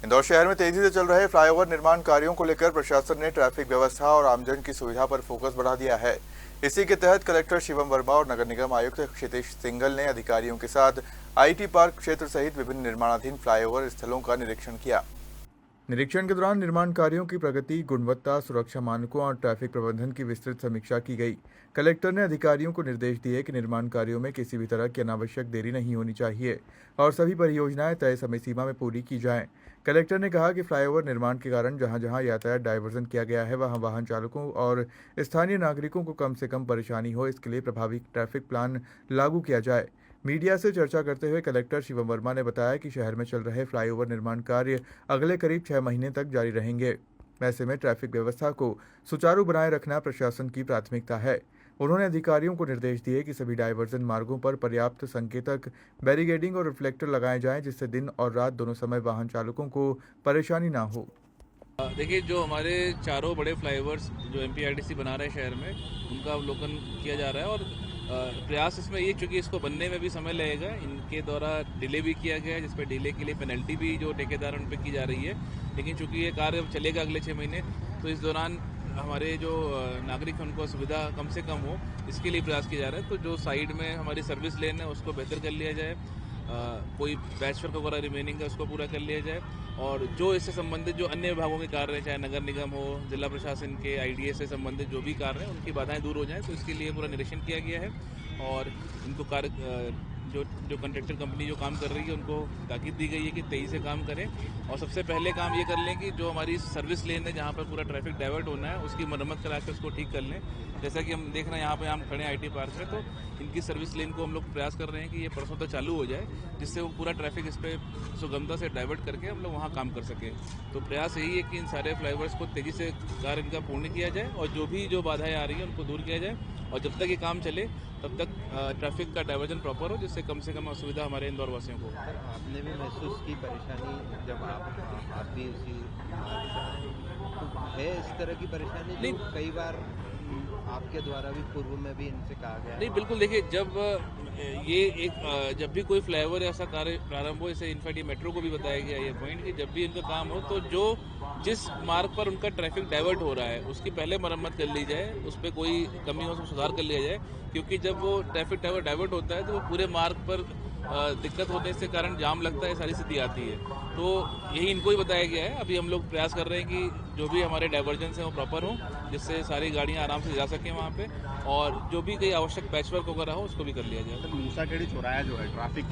इंदौर शहर में तेजी से चल रहे फ्लाईओवर निर्माण कार्यों को लेकर प्रशासन ने ट्रैफिक व्यवस्था और आमजन की सुविधा पर फोकस बढ़ा दिया है। इसी के तहत कलेक्टर शिवम वर्मा और नगर निगम आयुक्त क्षितिज सिंघल ने अधिकारियों के साथ आईटी पार्क क्षेत्र सहित विभिन्न निर्माणाधीन फ्लाईओवर स्थलों का निरीक्षण किया। निरीक्षण के दौरान निर्माण कार्यों की प्रगति, गुणवत्ता, सुरक्षा मानकों और ट्रैफिक प्रबंधन की विस्तृत समीक्षा की गई। कलेक्टर ने अधिकारियों को निर्देश दिए कि निर्माण कार्यों में किसी भी तरह की अनावश्यक देरी नहीं होनी चाहिए और सभी परियोजनाएं तय समय सीमा में पूरी की जाएं। कलेक्टर ने कहा कि फ्लाईओवर निर्माण के कारण जहां जहां यातायात डायवर्जन किया गया है, वहां वाहन चालकों और स्थानीय नागरिकों को कम से कम परेशानी हो, इसके लिए प्रभावी ट्रैफिक प्लान लागू किया जाए। मीडिया से चर्चा करते हुए कलेक्टर शिवम वर्मा ने बताया कि शहर में चल रहे फ्लाईओवर निर्माण कार्य अगले करीब 6 महीने तक जारी रहेंगे। ऐसे में ट्रैफिक व्यवस्था को सुचारू बनाए रखना प्रशासन की प्राथमिकता है। उन्होंने अधिकारियों को निर्देश दिए कि सभी डायवर्जन मार्गों पर पर्याप्त संकेतक, बैरिकेडिंग और रिफ्लेक्टर लगाए जाएं, जिससे दिन और रात दोनों समय वाहन चालकों को परेशानी ना हो। देखिए, जो हमारे चारों बड़े फ्लाईओवर्स जो एमपीआरडीसी बना रहे हैं शहर में, उनका अवलोकन किया जा रहा है और प्रयास इसमें ये, चूँकि इसको बनने में भी समय लगेगा, इनके द्वारा डिले भी किया गया है, जिस पर डिले के लिए पेनल्टी भी जो ठेकेदार उन पर की जा रही है। लेकिन चूँकि ये कार्य चलेगा अगले 6 महीने, तो इस दौरान हमारे जो नागरिक हैं उनको सुविधा कम से कम हो, इसके लिए प्रयास किया जा रहा है। तो जो साइड में हमारी सर्विस लेन है उसको बेहतर कर लिया जाए, कोई पैच वर्क वगैरह रिमेनिंग है उसको पूरा कर लिया जाए, और जो इससे संबंधित जो अन्य विभागों के कार्य हैं, चाहे नगर निगम हो, जिला प्रशासन के आईडीए से संबंधित जो भी कार्य हैं, उनकी बाधाएं दूर हो जाएं। तो इसके लिए पूरा निरीक्षण किया गया है और इनको कार्य जो कंट्रैक्टर कंपनी जो काम कर रही है उनको ताकीद दी गई है कि तेजी से काम करें और सबसे पहले काम ये कर लें कि जो हमारी सर्विस लेन है, जहाँ पर पूरा ट्रैफिक डाइवर्ट होना है, उसकी मरम्मत करा के उसको ठीक कर लें। जैसा कि हम देख रहे हैं यहाँ पे हम खड़े हैं आईटी पार्क में, तो इनकी सर्विस लेन को हम लोग प्रयास कर रहे हैं कि ये परसों तक चालू हो जाए, जिससे वो पूरा ट्रैफिक इस पर सुगमता से डाइवर्ट करके हम लोग वहाँ काम कर सकें। तो प्रयास यही है कि इन सारे फ्लाईओवर्स को तेज़ी से कार्य इनका पूर्ण किया जाए और जो बाधाएं आ रही हैं उनको दूर किया जाए, और जब तक ये काम चले तब तक ट्रैफिक का डाइवर्जन प्रॉपर हो, जिससे कम से कम असुविधा हमारे इंदौर वासियों को। आपने भी महसूस की परेशानी जब आप भी उसी मार्ग से आए, तो है इस तरह की परेशानी जो कई बार आपके द्वारा भी पूर्व में भी इनसे कहा गया है? नहीं, बिल्कुल। देखिए, जब भी कोई फ्लाईओवर ऐसा कार्य प्रारंभ हो, जैसे इनफैक्ट ये मेट्रो को भी बताया गया ये पॉइंट कि जब भी इनका काम हो तो जिस मार्ग पर उनका ट्रैफिक डाइवर्ट हो रहा है उसकी पहले मरम्मत कर ली जाए, उस पर कोई कमी हो उसको सुधार कर लिया जाए, क्योंकि जब वो ट्रैफिक डाइवर्ट होता है तो वो पूरे मार्ग पर दिक्कत होने से कारण जाम लगता है, सारी स्थिति आती है। तो यही इनको ही बताया गया है। अभी हम लोग प्रयास कर रहे हैं कि जो भी हमारे डाइवर्जन्स हैं वो प्रॉपर हों, जिससे सारी गाड़ियाँ आराम से जा सकें वहाँ पे, और जो भी कोई आवश्यक पैच वर्क वगैरह हो उसको भी कर लिया जाए। मूसाखेड़ी चौराहा जो है ट्रैफिक